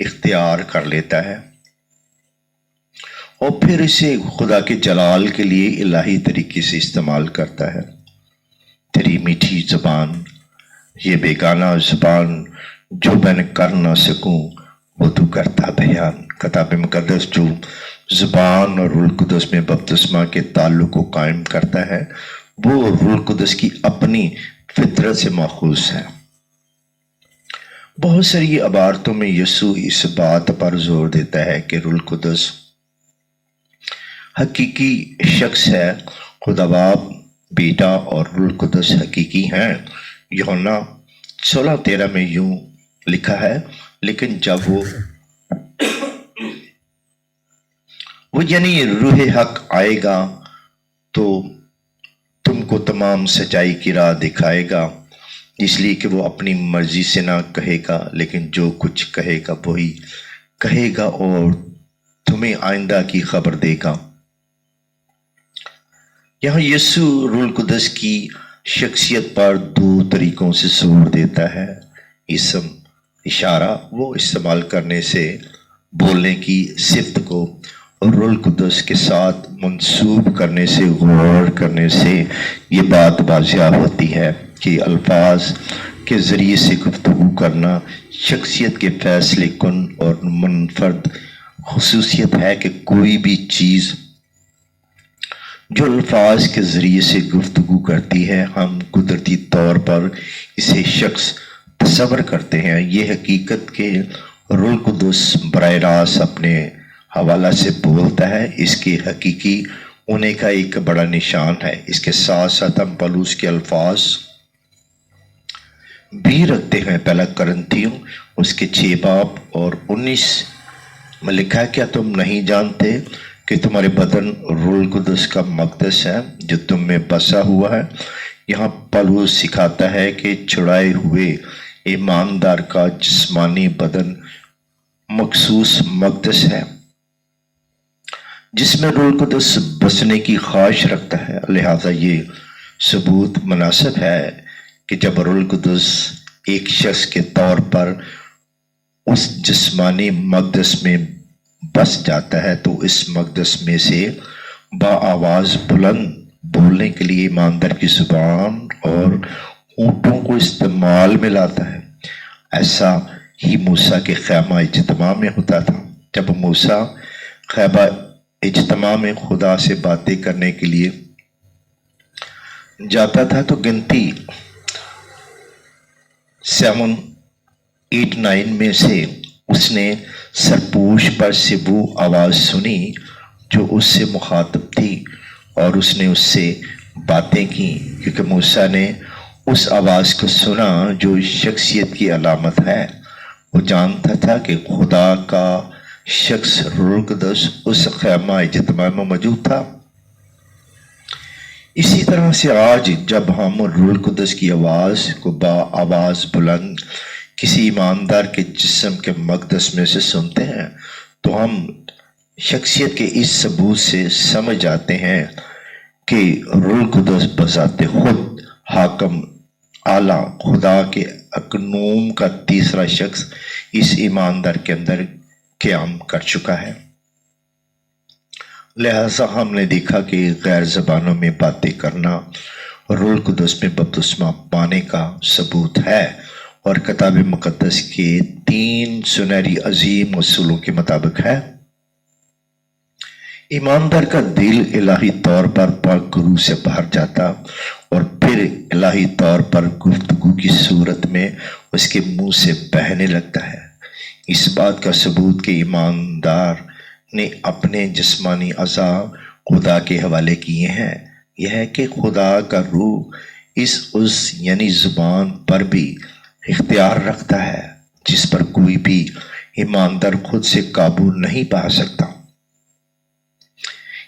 اختیار کر لیتا ہے اور پھر اسے خدا کے جلال کے لیے الہی طریقے سے استعمال کرتا ہے۔ تیری میٹھی زبان، یہ بیگانہ زبان جو میں نے کر نہ سکوں وہ تو کرتا بیان۔ کتاب مقدس جو زبان اور روح القدس میں بپتسمہ کے تعلق کو قائم کرتا ہے وہ روح القدس کی اپنی فطرت سے ماخوذ ہے۔ بہت ساری عبارتوں میں یسوع اس بات پر زور دیتا ہے کہ روح القدس حقیقی شخص ہے۔ خدا باپ، بیٹا اور روح القدس حقیقی ہیں۔ یوحنا 16:13 میں یوں لکھا ہے، لیکن جب وہ یعنی روح حق آئے گا تو تم کو تمام سچائی کی راہ دکھائے گا، اس لیے کہ وہ اپنی مرضی سے نہ کہے گا لیکن جو کچھ کہے گا وہی کہے گا اور تمہیں آئندہ کی خبر دے گا۔ یہاں یسوع روح القدس کی شخصیت پر دو طریقوں سے زور دیتا ہے۔ اسم اشارہ وہ استعمال کرنے سے بولنے کی صفت کو اور روح القدس کے ساتھ منسوب کرنے سے غور کرنے سے یہ بات واضح ہوتی ہے کہ الفاظ کے ذریعے سے گفتگو کرنا شخصیت کے فیصلے کن اور منفرد خصوصیت ہے کہ کوئی بھی چیز جو الفاظ کے ذریعے سے گفتگو کرتی ہے ہم قدرتی طور پر اسے شخص تصور کرتے ہیں۔ یہ حقیقت کہ روح القدس براہ راست اپنے حوالہ سے بولتا ہے اس کے حقیقی ہونے کا ایک بڑا نشان ہے۔ اس کے ساتھ ساتھ ہم پولس کے الفاظ بھی رکھتے ہیں۔ پہلا کرنتھیوں اس کے 6 باب اور 19 میں لکھا ہے، کیا تم نہیں جانتے کہ تمہارے بدن روح القدس کا مقدس ہے جو تم میں بسا ہوا ہے؟ یہاں پولس سکھاتا ہے کہ چھڑائے ہوئے ایماندار کا جسمانی بدن مخصوص مقدس ہے جس میں روح القدس بسنے کی خواہش رکھتا ہے۔ لہذا یہ ثبوت مناسب ہے کہ جب روح القدس ایک شخص کے طور پر اس جسمانی مقدس میں بس جاتا ہے تو اس مقدس میں سے بآواز بلند بولنے کے لیے ایماندار کی زبان اور ہونٹوں کو استعمال میں لاتا ہے۔ ایسا ہی موسیٰ کے خیمہ اجتماع میں ہوتا تھا۔ جب موسیٰ خیمہ اجتماع میں خدا سے باتیں کرنے کے لیے جاتا تھا تو گنتی 7 8 9 میں سے اس نے سرپوش پر سے وہ آواز سنی جو اس سے مخاطب تھی اور اس نے اس سے باتیں کی، کیونکہ موسیٰ نے اس آواز کو سنا جو شخصیت کی علامت ہے۔ وہ جانتا تھا کہ خدا کا شخص روح القدس اس خیمہ اجتماع میں موجود تھا۔ اسی طرح سے آج جب ہم روح القدس کی آواز کو بآواز بلند کسی ایماندار کے جسم کے مقدس میں سے سنتے ہیں تو ہم شخصیت کے اس ثبوت سے سمجھ جاتے ہیں کہ روح القدس بذات خود حاکم اعلیٰ خدا کے اکنوم کا تیسرا شخص اس ایماندار کے اندر قیام کر چکا ہے۔ لہذا ہم نے دیکھا کہ غیر زبانوں میں باتیں کرنا روح القدس میں بپتسمہ پانے کا ثبوت ہے اور کتاب مقدس کے 3 سنہری عظیم اصولوں کے مطابق ہے۔ ایماندار کا دل الہی طور پر پاک روح سے باہر جاتا اور پھر الہی طور پر گفتگو کی صورت میں اس کے منہ سے بہنے لگتا ہے۔ اس بات کا ثبوت کہ ایماندار نے اپنے جسمانی اعضاء خدا کے حوالے کیے ہیں یہ ہے کہ خدا کا روح اس یعنی زبان پر بھی اختیار رکھتا ہے جس پر کوئی بھی ایماندار خود سے قابو نہیں پا سکتا۔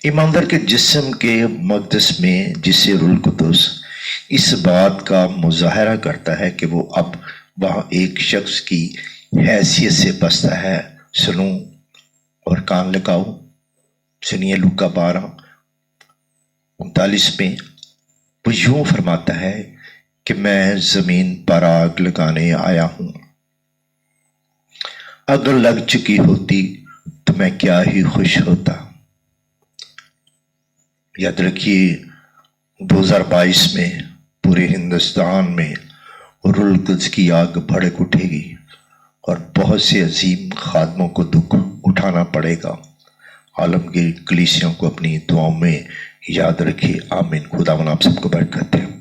ایماندار کے جسم کے مقدس میں جسے روح القدس اس بات کا مظاہرہ کرتا ہے کہ وہ اب وہاں ایک شخص کی حیثیت سے بستا ہے۔ سنو اور کان لگاؤ، سنیے لوکا 12:39 میں وہ یوں فرماتا ہے کہ میں زمین پر آگ لگانے آیا ہوں۔ اگر لگ چکی ہوتی تو میں کیا ہی خوش ہوتا۔ یاد رکھیے 2022 میں پورے ہندوستان میں روح القدس کی آگ بھڑک اٹھے گی اور بہت سے عظیم خادموں کو دکھ اٹھانا پڑے گا۔ عالمگیر کلیسیوں کو اپنی دعاؤں میں یاد رکھیے۔ آمین۔ خداوند آپ سب کو برکت دے۔